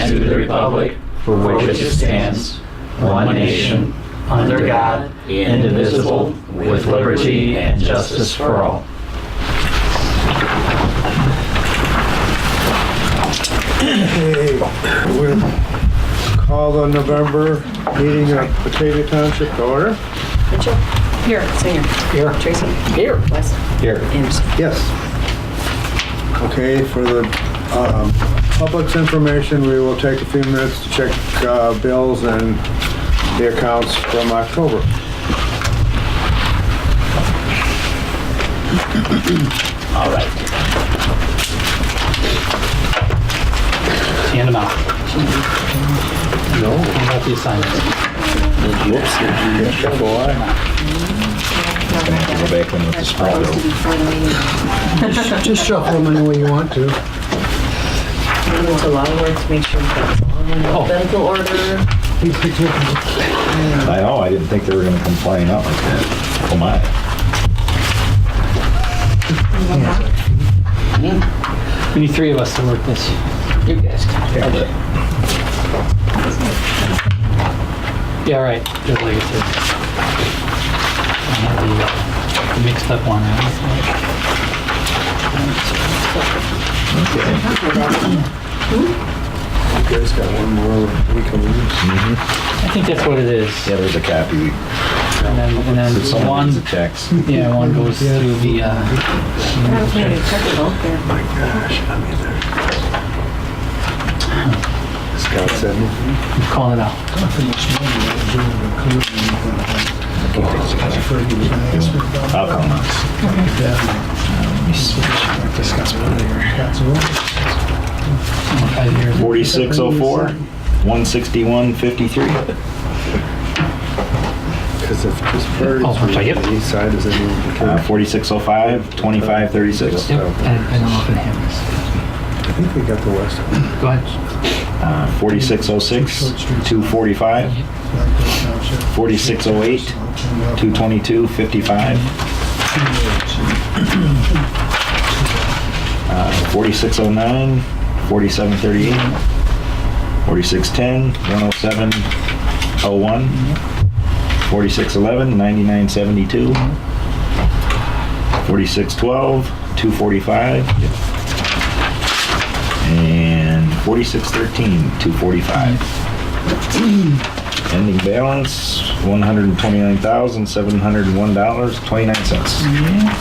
and to the republic for which it stands, one nation, under God, indivisible, with liberty and justice for all. Okay, we'll call the November meeting of Batavia Township to order. Mitchell? Here. Singer? Here. Tracy? Here. West? Here. Anderson? Yes. Okay, for the public's information, we will take a few minutes to check bills and the accounts from October. All right. Hand them out. No. Hand out the assignments. Whoops. Go back in with the small bill. Just shuffle them any way you want to. It's a lot of work to make sure that's all in alphabetical order. I know, I didn't think they were gonna complain out like that. Oh my. We need 3 of us to work this. You guys can have it. Yeah, right. Just like I said. I have the mixed up one. You guys got one more we can use. I think that's what it is. Yeah, there's a copy. And then So someone one, needs a text. yeah, one goes through the, I don't think it's technical there. My gosh, I mean, Scott said, call it out. I'll come on. Let me switch. Discuss one here. 5 years. 4604, 16153. because if this bird Oh, is I'm sorry, yep. on the east side, does it mean? 4605, 2536. Yep, I don't know if it happens. I think we got the west one. Go ahead. 4606, 245. 4608, 222, 55. 4609, 4738. 4610, 10701. 4611, 9972. 4612, 245. And 4613, 245. Ending balance, $129,701.29.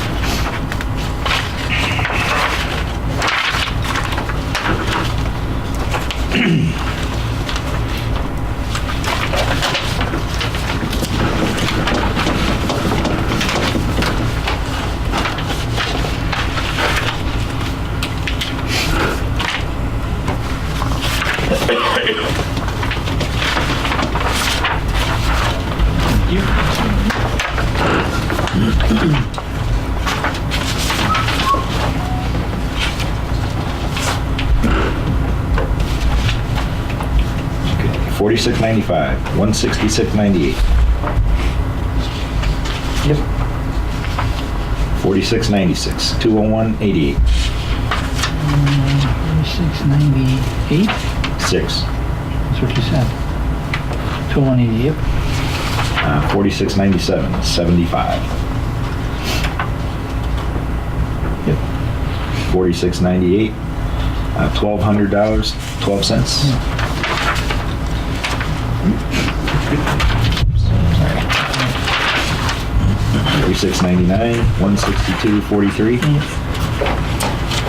$46.95, $166.98. Yep. $46.96, $201.88. 698. 6. That's what you said. 2180. Yep. $46.97, 75. Yep. $46.98, $1,200, 12 cents. $46.99, $162.43.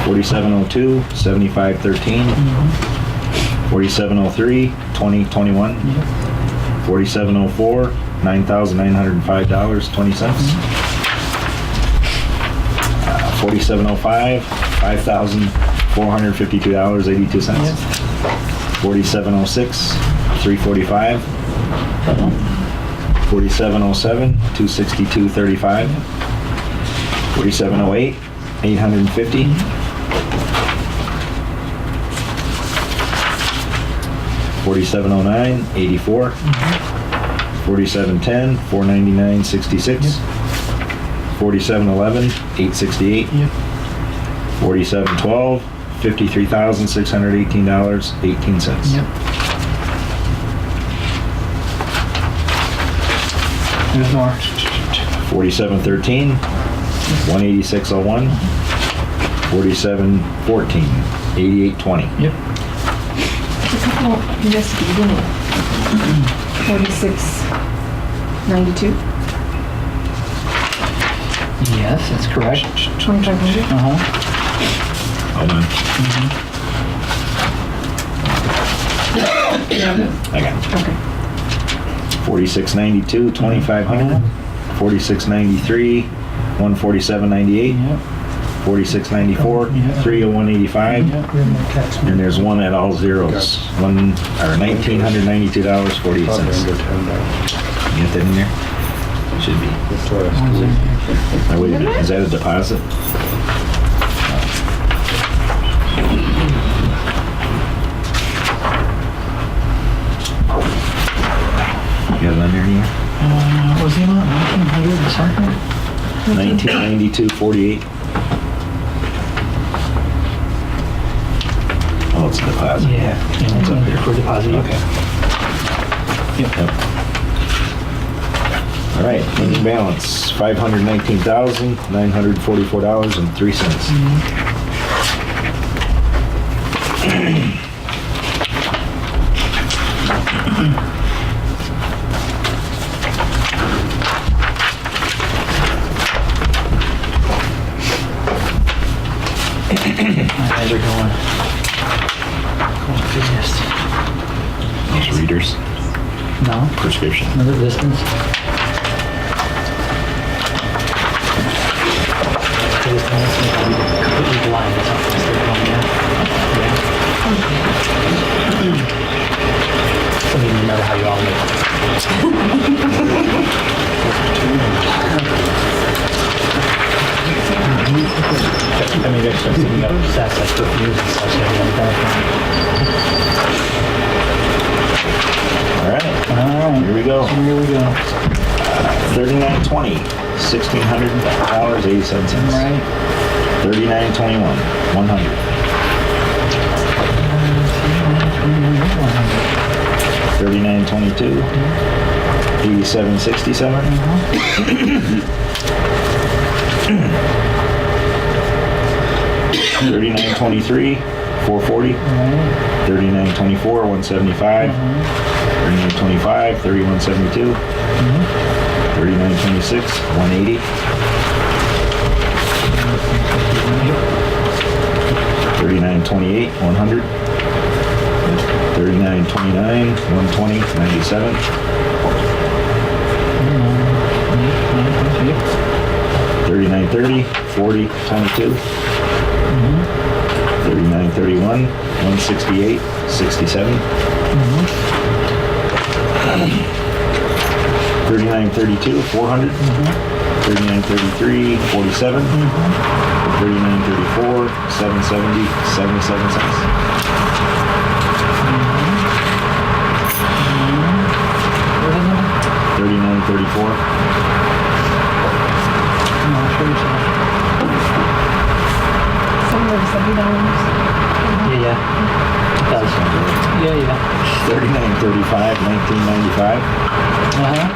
4702, 7513. 4703, 2021. 4704, $9,905.20. 4705, $5,452.82. 4706, $345. 4707, $262.35. 4708, $850. 4709, $84. 4710, $499.66. 4711, $868. 4712, $53,618.18. Yep. There's more. 4713, 18601, 4714, 8820. Yep. Oh, just the beginning. 4692, Yes, that's correct. 2500. Uh-huh. Hold on. I got it. Okay. 4692, 2500, 4693, 14798, Yep. 4694, Yeah. 30185, Yep. and there's one at all zeros. $1,992.48. Probably under $10. You get that in there? Should be. This last One's in week. here. Oh, wait, is that a deposit? You got it under here? What was the amount? 1,900 or something? 1992.48. Oh, it's a deposit. Yeah, it's up here for deposit. Okay. Yep. Yep. All right, ending balance, $519,944.03. My eyes are going through this. Those readers, No, prescription. another distance. Completely blind or something. I don't even remember how you all look. I mean, there's something that sets like perfumes and such like that. All right, Alright, here we go. here we go. 3920, $1,600.87. Right. 3921, 100. 3922, 8767. 3923, 440. 3924, 175. 3925, 3172. 3926, 180. 3928, 100. 3929, 120, 97. 3930, 40, 22. 3931, 168, 67. 3932, 400. 3933, 47. 3934, 770, 77 cents. 3934. $770. Yeah. It does. Yeah. 3935, 1995. Uh-huh.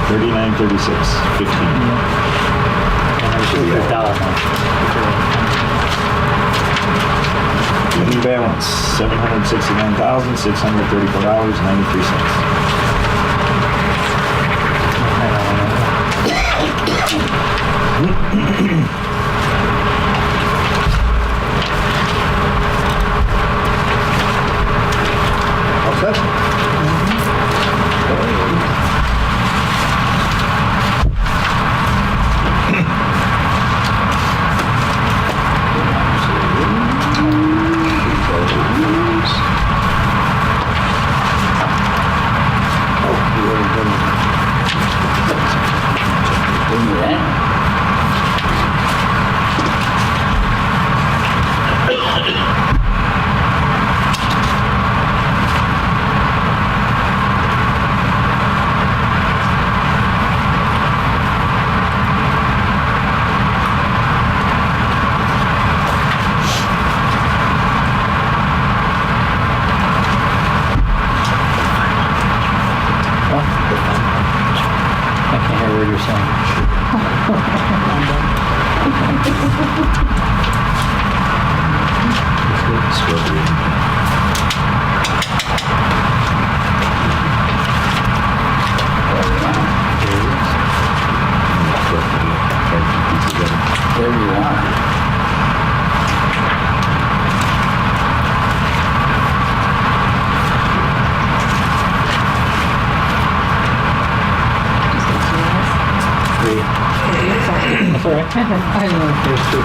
3936, 15. And there's your dollar amount. Ending balance, $769,634.93. All set? I know there's 13.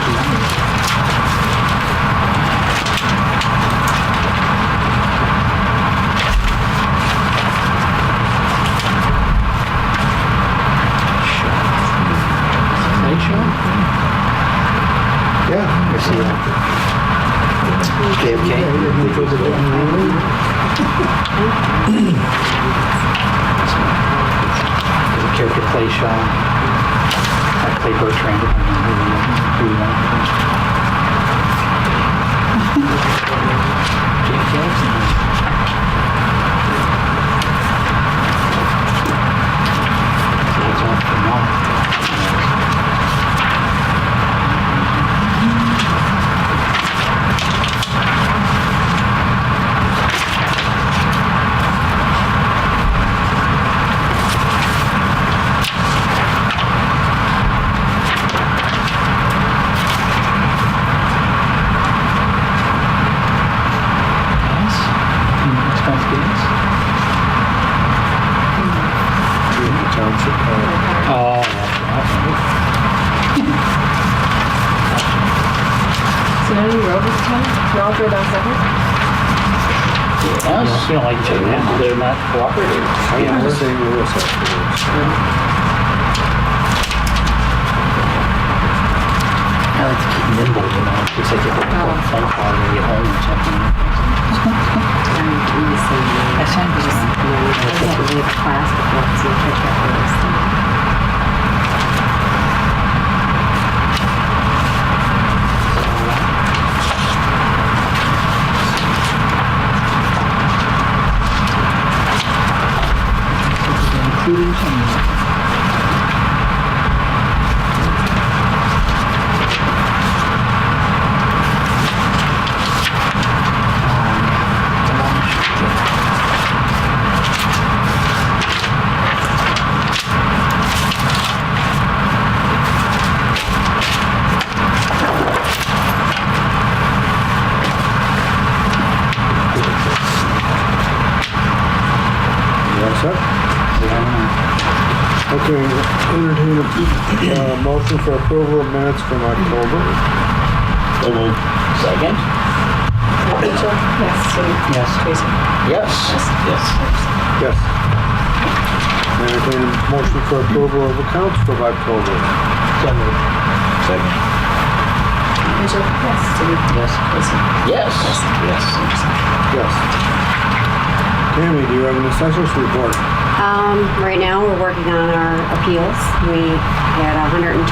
Night show? Yeah. I see that. JFK. There's a character play show. I play Bertrand. I don't know who you want. Jake Jackson. It's off for now. Batavia Township. Oh, So now you rode this time? You all drove down separate? yes. You don't like each other now. They're not cooperative. Yeah, we're St. Louis afterwards. I like to keep nimble, you know. It's like a phone call when you get home or something. I sent just class before to catch up with this. including some. Okay, entertain a motion for approval of minutes from October. Second? Rachel? Yes. Yes. Tracy? Yes. Yes. Yes. Entertain a motion for approval of accounts from October. So moved. Second. Rachel? Yes. Yes. Tracy? Yes. Yes. Yes. Tammy, do you have an assessor's report? Right now, we're working on our appeals. We had 112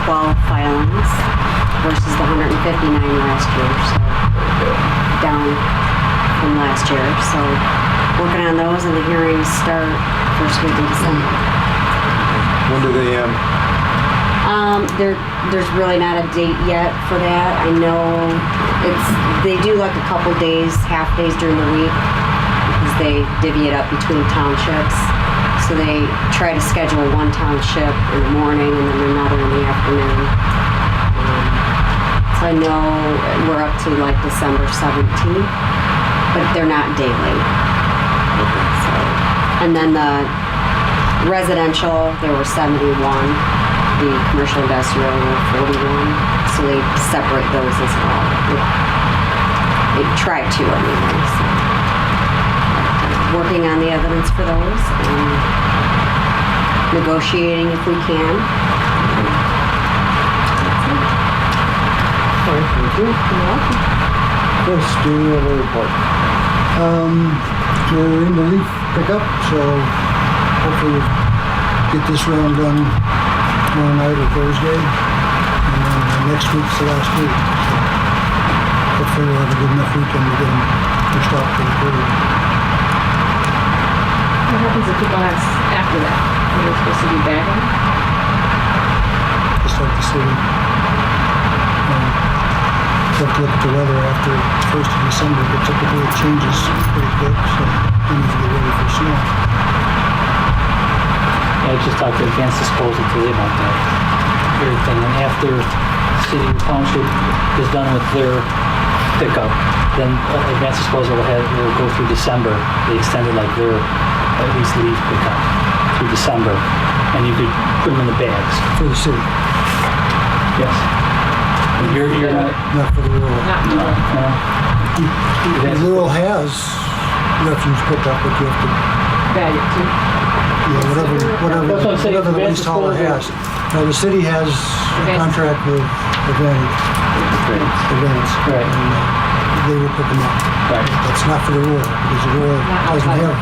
filings versus the 159 last year, so down from last year. So working on those, and the hearings start first week in December. When do they end? There's really not a date yet for that. I know they do like a couple days, half days during the week, because they divvy it up between townships. So they try to schedule one township in the morning and then another in the afternoon. So I know we're up to like December 17th, but they're not daily. So, and then the residential, there were 71. The commercial industrial were 41. So they separate those as well. They try to anyway. So. Working on the evidence for those and negotiating if we can. All right, thank you. You're welcome. Chris, do you have a report? We're in the leaf pickup, so hopefully we'll get this round done tomorrow night or Thursday. And then next week's the last week. So hopefully we'll have a good enough weekend to get them pushed off to the quarter. What happens if people ask after that? Are you supposed to be back on? Just like the city. We'll have to look at the weather after the 1st of December, but typically it changes pretty quick, so we need to get ready for snow. I just talked to Advanced Disposal today about that. Everything, and after City or Township is done with their pickup, then Advanced Disposal will go through December. They extended like their at least leaf pickup through December, and you could put them in the bags. For the city. Yes. You're not, not for the rural. Not no. The rural has refuse pickup, but you have to, bad it too. That's what I'm saying, whatever the waste hauler has. Now, the city has a contract with Advantage. Right. And they will pick them up. Right. That's not for the rural, because the rural doesn't have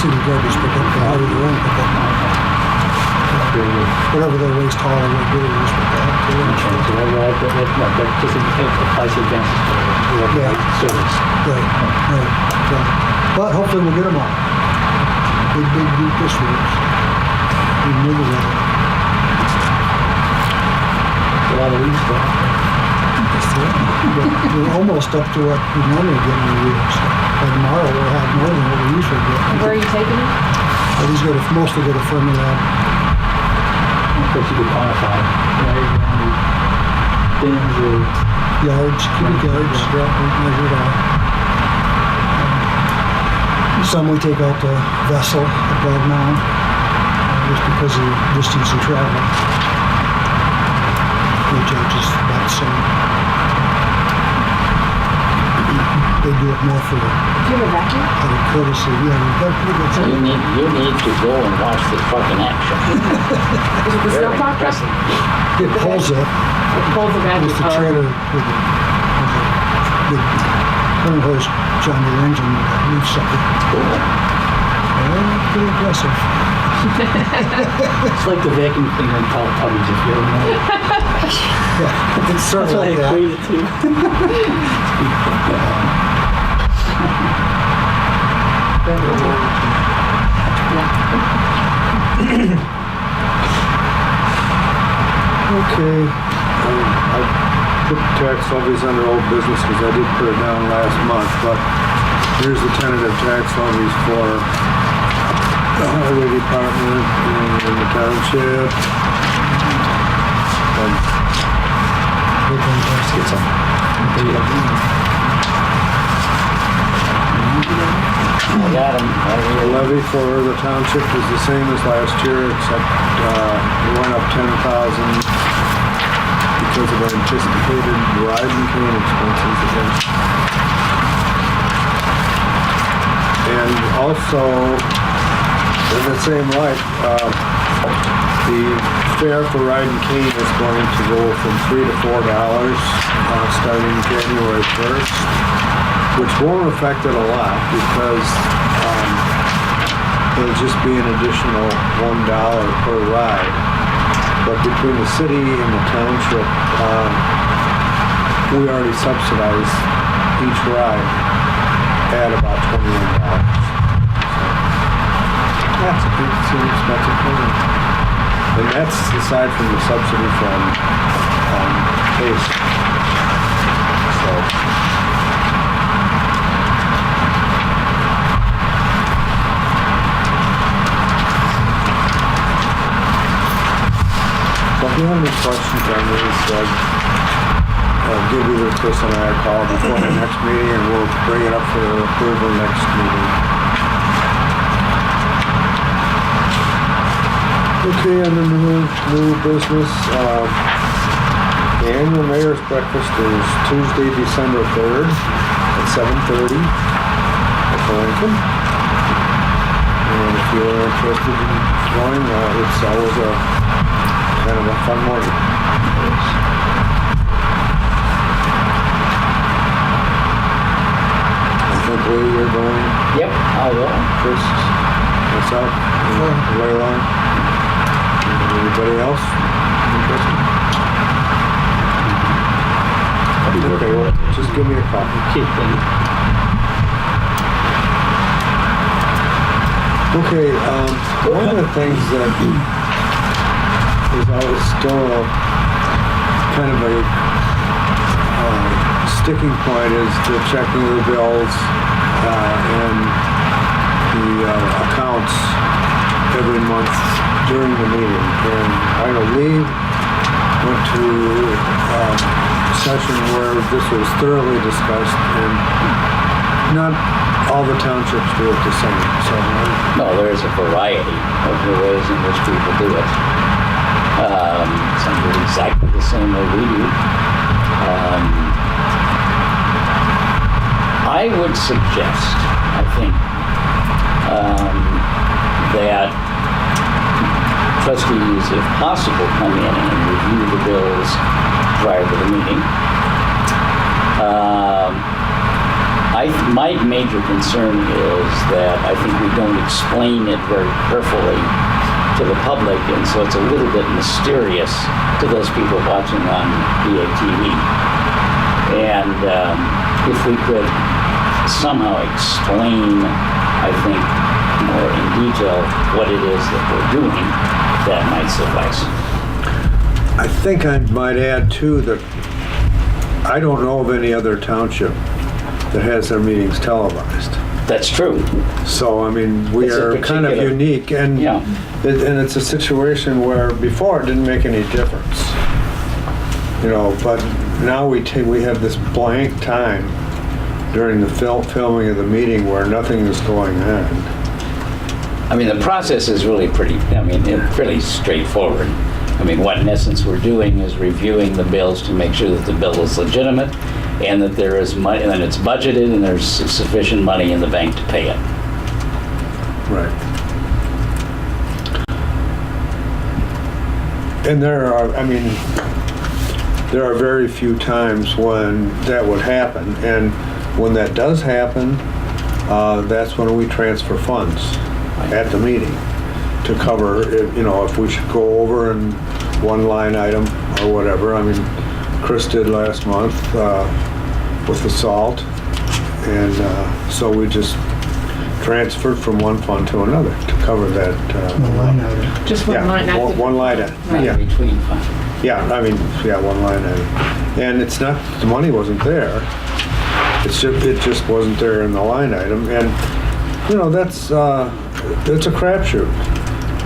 city garbage pickup, they have their own pickup. Very good. Whatever their waste hauler will do is with that. Okay, so that just applies to advances for Yeah. service. Right. So, but hopefully we'll get them all. Big deep this week. We knew the weather. A lot of leaves, though. But we're almost up to what we normally get in a week. So by tomorrow we'll have more than what we usually get. Where are you taking it? These mostly go to Fermi Lab. Of course, you could quantify, right? How many bins or Yards, cubic yards, yeah, we measure it out. Some we take out the vessel above now, just because of the distance and travel. We charge us about the same. They do it more for Do you have a vacuum? out of courtesy. Yeah, we've got pretty good. You need to go and watch this fucking action. Is it the snowplow truck? It pulls it. It pulls the vacuum. It's the trailer with the big 100 horse John Deere engine with a leaf sucker. Pretty aggressive. it's like the vacuum cleaner in Teletubbies, if you ever know. Yeah, it's sort That's of what I like that. equate it to. Okay, I put tax levies under old business because I did put it down last month, but here's the tentative tax levies for the highway department and the township. Let's get some. I got him. The levy for the township is the same as last year, except it went up 10,000 because of anticipated ride and cane expenses again. And also, in the same light, the fare for ride and cane is going to go from $3 to $4 starting January 1st. Which won't affect it a lot because it'll just be an additional $1 per ride. But between the city and the township, we already subsidize each ride at about $21. That's a big, expensive thing. And that's aside from the subsidy from PACE. So. So if you have any questions on these, give either Chris and I a call before the next meeting and we'll bring it up for approval next meeting. Okay, under new business, the annual mayor's breakfast is Tuesday, December 3rd at 7:30 at Lincoln. And if you're interested in joining, it's always a kind of a fun morning. I think Lee, you're going. Yep, I will. Chris, myself, and Layla. Anybody else interested? Okay, well, just give me a call. Kid thing. Okay, one of the things that is always still kind of a sticking point is the checking of the bills and the accounts every month during the meeting. And I know Lee went to a session where this was thoroughly discussed, and not all the townships do it the same. So No, there is a variety of the ways in which people do it. Some do it exactly the same way we do. I would suggest, I think, that trustees, if possible, come in and review the bills prior to the meeting. My major concern is that I think we don't explain it very carefully to the public, and so it's a little bit mysterious to those people watching on BATV. And if we could somehow explain, I think, more in detail what it is that we're doing, that might suffice. I think I might add too that I don't know of any other township that has their meetings televised. That's true. So, I mean, we It's a are kind of particular- unique, and Yeah. and it's a situation where before it didn't make any difference, you know. But now we have this blank time during the filming of the meeting where nothing is going on. I mean, the process is really pretty straightforward. I mean, what in essence we're doing is reviewing the bills to make sure that the bill is legitimate and that there is money, and that it's budgeted and there's sufficient money in the bank to pay it. Right. And there are very few times when that would happen, and when that does happen, that's when we transfer funds at the meeting to cover, if we should go over in one line item or whatever. I mean, Chris did last month with the salt, and so we just transferred from one fund to another to cover that. The line item. Just one line, not the- one line item. Yeah. Between funds. Yeah, one line item. And it's not, the money wasn't there. It just wasn't there in the line item. And, that's a crapshoot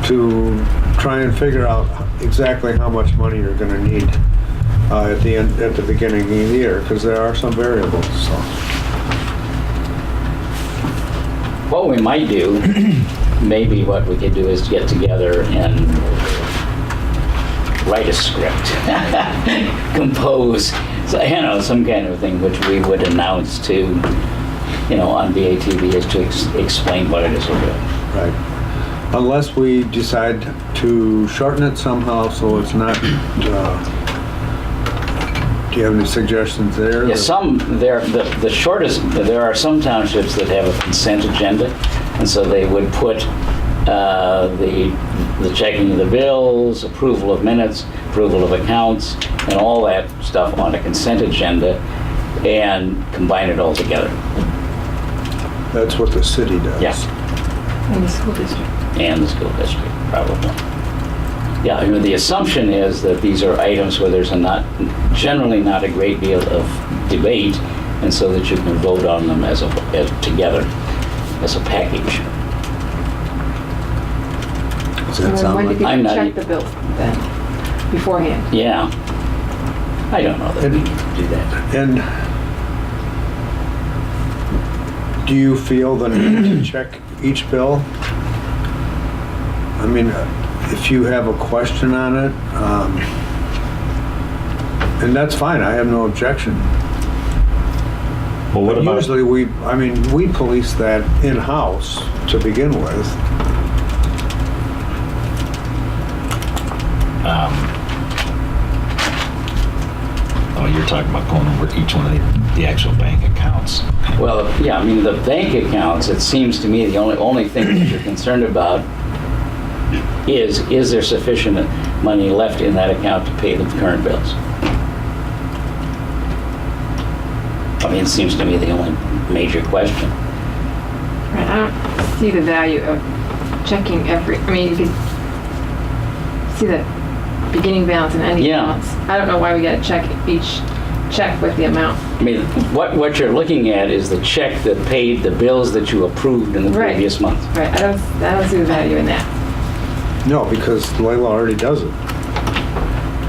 to try and figure out exactly how much money you're gonna need at the beginning of the year, because there are some variables, so. What we might do, maybe what we could do is get together and write a script, compose, some kind of thing which we would announce to, on BATV as to explain what it is we're doing. Right. Unless we decide to shorten it somehow so it's not, do you have any suggestions there? Yeah, the shortest, there are some townships that have a consent agenda, and so they would put the checking of the bills, approval of minutes, approval of accounts, and all that stuff on a consent agenda and combine it all together. That's what the city does. Yes. In the school district. And the school district, probably. Yeah, the assumption is that these are items where there's generally not a great deal of debate, and so that you can vote on them as together, as a package. Does So that then sound when like? did I'm you not check e- the bills then, beforehand? Yeah. I don't know that we need to do that. And do you feel the need to check each bill? I mean, if you have a question on it, and that's fine, I have no objection. Well, what about, Usually we police that in-house to begin with. you're talking about going over each one of the actual bank accounts. Well, yeah, the bank accounts, it seems to me the only thing that you're concerned about is there sufficient money left in that account to pay the current bills? It seems to me the only major question. Right, I don't see the value of checking you could see the beginning balance and ending Yeah. balance. I don't know why we gotta check each check with the amount. What you're looking at is the check that paid the bills that you approved in the Right. previous month. Right, I don't see the value in that. No, because Layla already does it.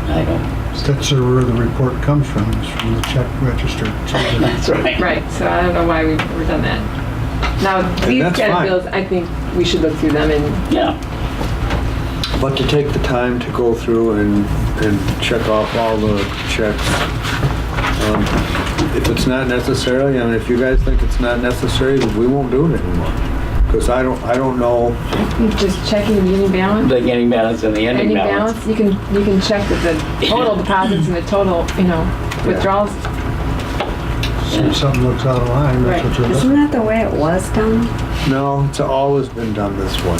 I don't. That's where the report comes from, is from the check register. That's right. Right, so I don't know why we've ever done that. Now, these that's kind of fine. bills, I think we should look through them and Yeah. But to take the time to go through and check off all the checks, if it's not necessary, I mean, if you guys think it's not necessary, then we won't do it anymore. Because I don't know, Just checking the beginning balance. The beginning balance and the ending Ending balance. balance, you can check the total deposits and the total, withdrawals. See if something looks out of line, that's what you're Isn't looking. that the way it was done? no, it's always been done this way.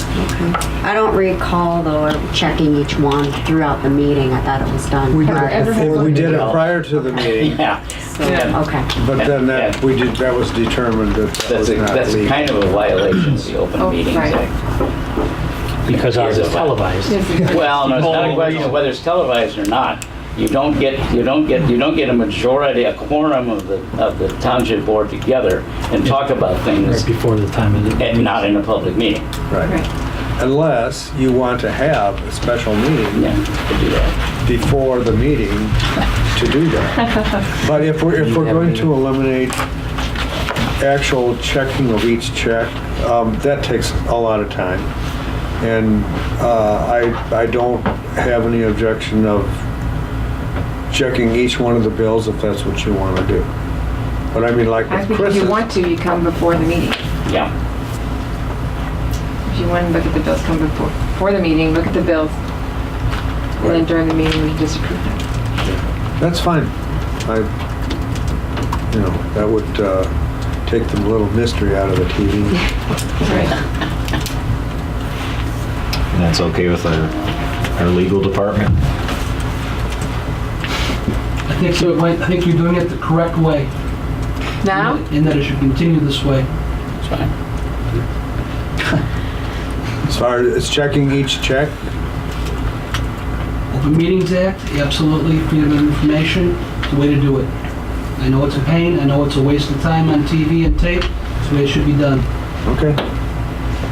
I don't recall though checking each one throughout the meeting. I thought it was done. We did Have you ever had We one? did it prior to the meeting, Yeah, So, Yeah. okay. but then that was determined that that's was not that's legal. kind of a violation of the Open Oh, Meetings right. Act. Because ours is televised. Yes, Well, no, it's not a question of whether it's televised or not. You don't get a majority, a quorum of the township board together and talk about things, Right before the time of the. and not in a public meeting. Right. Right. Unless you want to have a special meeting Yeah, to do that. before the meeting to do that. But if we're going to eliminate actual checking of each check, that takes a lot of time. And I don't have any objection of checking each one of the bills if that's what you want to do. But I mean, like I with think if Chris's, you want to, you come before the meeting. Yeah. If you want to look at the bills, come before the meeting, look at the bills. And then during the meeting, we disapprove them. that's fine. That would take the little mystery out of the TV. Right. And that's okay with our legal department? I think you're doing it the correct way, Now, and that it should continue this way. It's fine. As far as checking each check, Open Meetings Act, absolutely, freedom of information, it's the way to do it. I know it's a pain, I know it's a waste of time on TV and tape, it's the way it should be done. okay.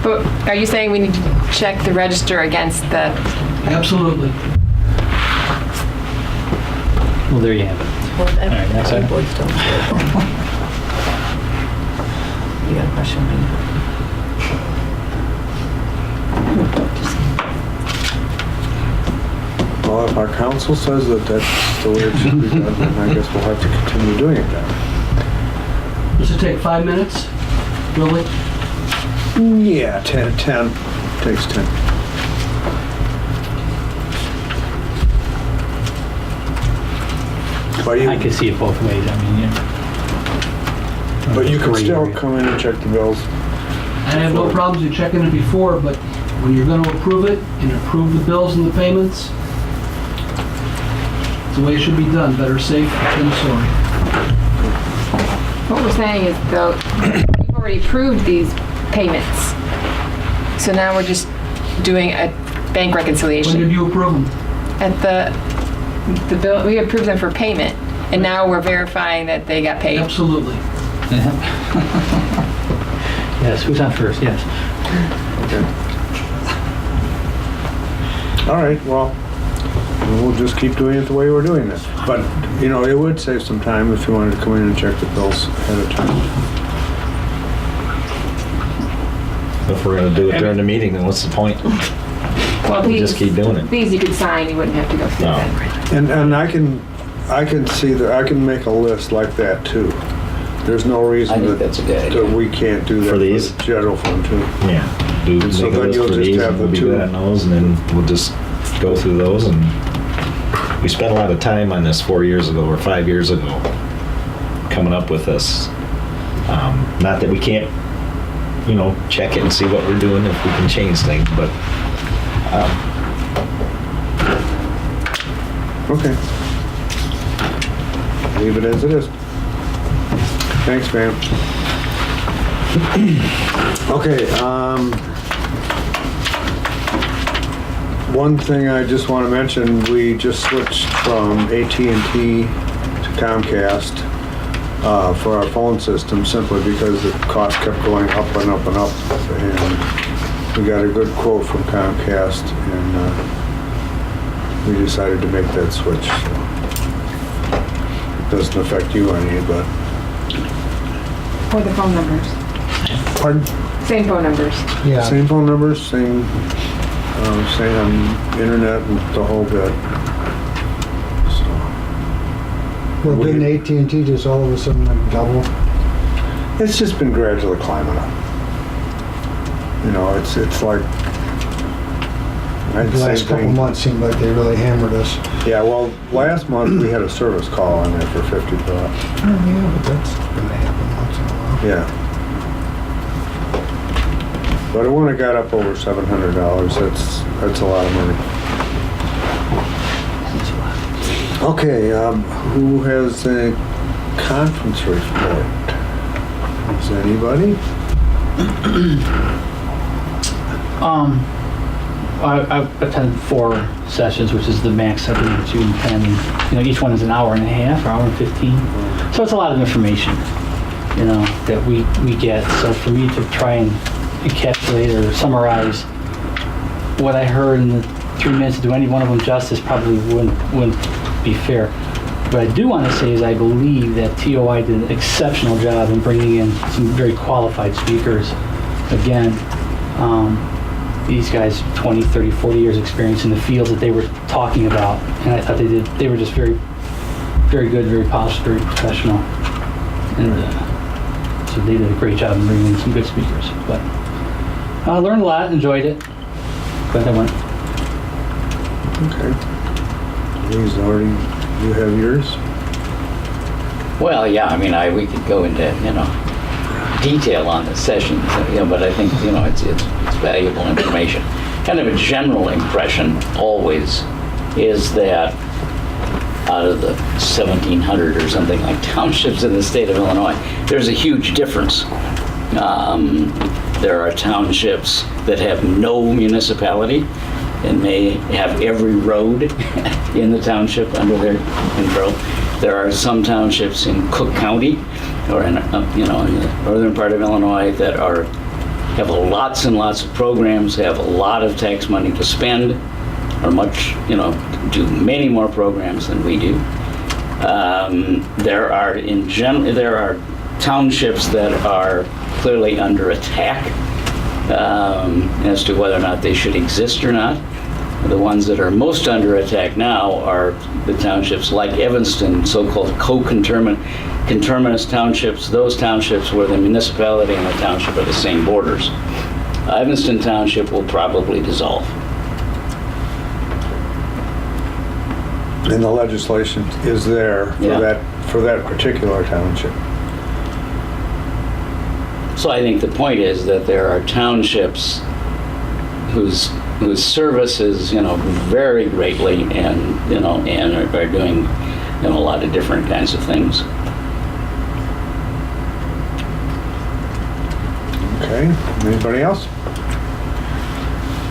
but are you saying we need to check the register against the, Absolutely. Well, there you have it. Well, All right, next item. boys don't do it. You got a question, Lee? Well, if our council says that that's the way it should be done, then I guess we'll have to continue doing it then. Does it take 5 minutes? Really? Yeah, 10. Takes 10. But I could see it both ways, I mean, But you can Gray still area. come in and check the bills. I have no problems with checking it before, but when you're gonna approve it and approve the bills and the payments, it's the way it should be done, better safe than sorry. what we're saying is though, we've already approved these payments. So now we're just doing a bank When reconciliation. did you approve them? At the bill, we approved them for payment, and now we're verifying that they got paid. Absolutely. yes, who's on first, yes. Okay. All right, well, we'll just keep doing it the way we're doing it. But, it would save some time if you wanted to come in and check the bills ahead of time. If we're gonna do it during the meeting, then what's the point? Well, We just keep doing it. These you could sign, you wouldn't have to go through No. that. And I can see that, I can make a list like that too. There's no I reason think that that's a good idea. that we can't do that For these? the general fund too. Yeah. Do And so make a then list you'll for just these, have and we'll the be two. good on those, and then we'll just go through those, and we spent a lot of time on this 4 years ago or 5 years ago, coming up with this. Not that we can't, check it and see what we're doing if we can change things, but Okay. Leave it as it is. Thanks, ma'am. Okay, one thing I just want to mention, we just switched from AT&T to Comcast for our phone system simply because the cost kept going up and up and up. And we got a good quote from Comcast and we decided to make that switch. So. It doesn't affect you any, but... Or the phone numbers. Pardon? Same phone numbers. Yeah, Same phone numbers, same saying internet and the whole bit. So, Well, didn't AT&T just all of a sudden like double? it's just been gradually climbing up. You know, it's like, I'd The say last couple months seemed like they really hammered us. Yeah, well, last month we had a service call on there for $50. Oh, yeah, but that's gonna happen once in a while. Yeah. But when it got up over $700, that's a lot of money. Okay, who has a conference report? Is anybody? I've attended 4 sessions, which is the max I believe that you can attend. You know, each one is an hour and a half, or hour and 15. So it's a lot of information, you know, that we get. So for me to try and encapsulate or summarize what I heard in the 3 minutes to do any one of them justice probably wouldn't be fair. What I do want to say is I believe that TOI did an exceptional job in bringing in some very qualified speakers. Again, these guys 20, 30, 40 years experience in the fields that they were talking about, and I thought they were just very, very good, very polished, very professional, and so they did a great job in bringing in some good speakers. But I learned a lot, enjoyed it. Glad I went. Okay. He's already, you have yours? Well, yeah, I mean, we could go into, you know, detail on the sessions, you know, but I think, you know, it's valuable information. Kind of a general impression always is that out of the 1,700 or something like townships in the state of Illinois, there's a huge difference. There are townships that have no municipality and may have every road in the township under their control. There are some townships in Cook County or in, you know, in the northern part of Illinois that have lots and lots of programs, have a lot of tax money to spend, or much, you know, do many more programs than we do. There are townships that are clearly under attack as to whether or not they should exist or not. The ones that are most under attack now are the townships like Evanston, so-called co-conterminous townships, those townships where the municipality and the township are the same borders. Evanston Township will probably dissolve. And the legislation is there for that particular township. So I think the point is that there are townships whose service is, you know, vary greatly, and you know, and are doing, you know, a lot of different kinds of things. Okay. Anybody else?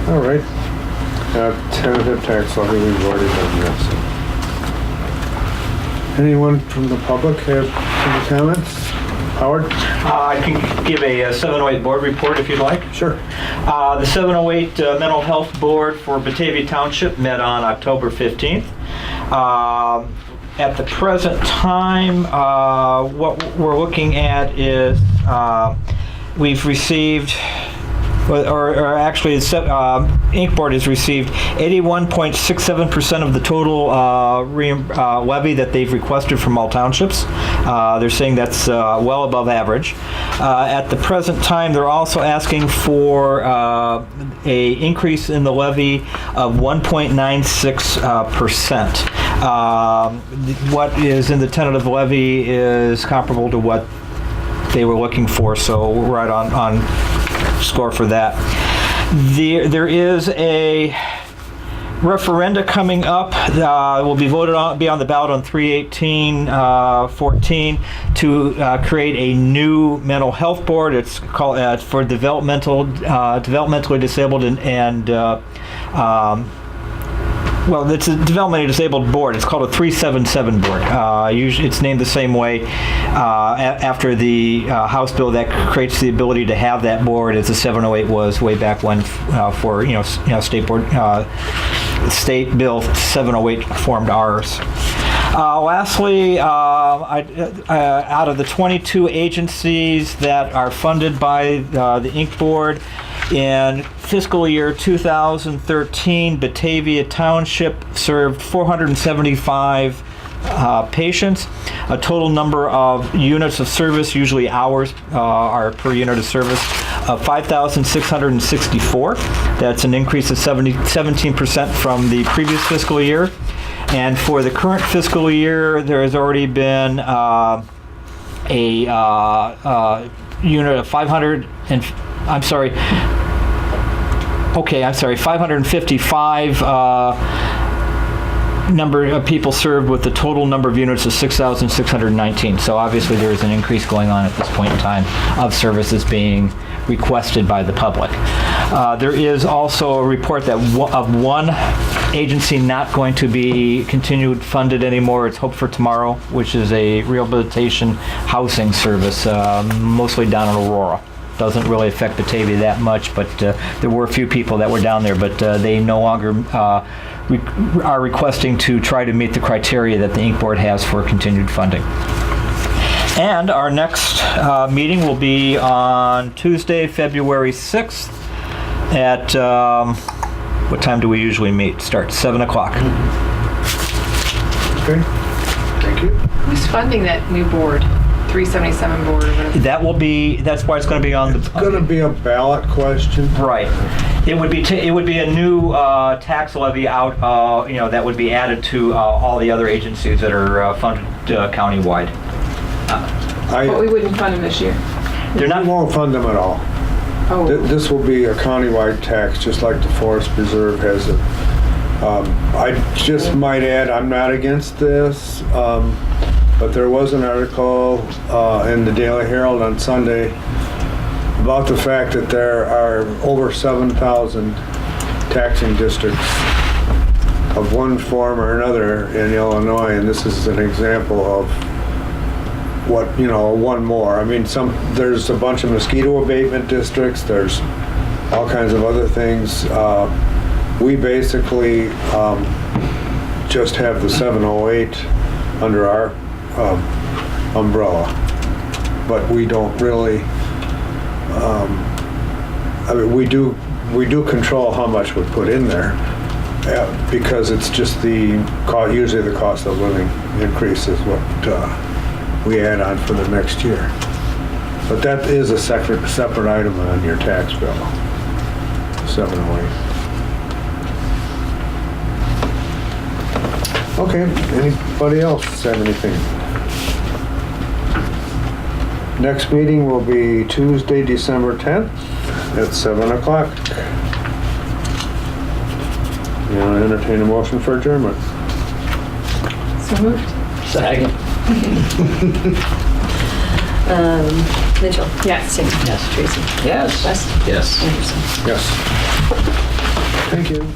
All right. Tentative tax levy, we've already done that. So. Anyone from the public have any comments? Howard? I can give a 708 board report if you'd like. Sure. The 708 Mental Health Board for Batavia Township met on October 15th. At the present time, what we're looking at is we've received, or actually, Inc. Board has received 81.67% of the total levy that they've requested from all townships. They're saying that's well above average. At the present time, they're also asking for a increase in the levy of 1.96%. What is in the tentative levy is comparable to what they were looking for, so we're right on score for that. There is a referenda coming up. Will be voted on, be on the ballot on 3/18/14 to create a new mental health board. It's called for developmentally disabled and well, it's a developmentally disabled board. It's called a 377 board. Usually, it's named the same way after the House bill that creates the ability to have that board, as the 708 was way back when for state board. State Bill 708 formed ours. Lastly, out of the 22 agencies that are funded by the Inc. Board, In fiscal year 2013, Batavia Township served 475 patients. A total number of units of service, usually hours are per unit of service, of 5,664. That's an increase of 17% from the previous fiscal year. And for the current fiscal year, there has already been a unit of 555 number of people served with the total number of units of 6,619. So obviously there is an increase going on at this point in time of services being requested by the public. There is also a report that of one agency not going to be continued funded anymore. It's Hope for Tomorrow, which is a rehabilitation housing service, mostly down in Aurora. Doesn't really affect Batavia that much, but there were a few people that were down there, but they no longer are requesting to try to meet the criteria that the Inc. Board has for continued funding. And our next meeting will be on Tuesday, February 6th at, what time do we usually meet? Start 7 o'clock. Okay, thank you. Who's funding that new board? 377 board or whatever? That's why it's going to be on the... It's gonna be a ballot question. Right. It would be a new tax levy out, that would be added to all the other agencies that are funded countywide. But we wouldn't fund them this year. They're not. We won't fund them at all. Oh, This will be a countywide tax, just like the Forest Preserve has it. I just might add, I'm not against this, but there was an article in the Daily Herald on Sunday about the fact that there are over 7,000 taxing districts of one form or another in Illinois, and this is an example of what, one more. I mean, there's a bunch of mosquito abatement districts, there's all kinds of other things. We basically just have the 708 under our umbrella, but we don't really, we do control how much we put in there, because it's just usually the cost of living increase is what we add on for the next year. But that is a separate item on your tax bill, 708. Okay, anybody else have anything? Next meeting will be Tuesday, December 10th at 7 o'clock. You want to entertain a motion for adjournment? so moved. Second. Mitchell? Yes. Sam? Yes. Tracy? Yes. West? Yes. Anderson? Yes. Thank you.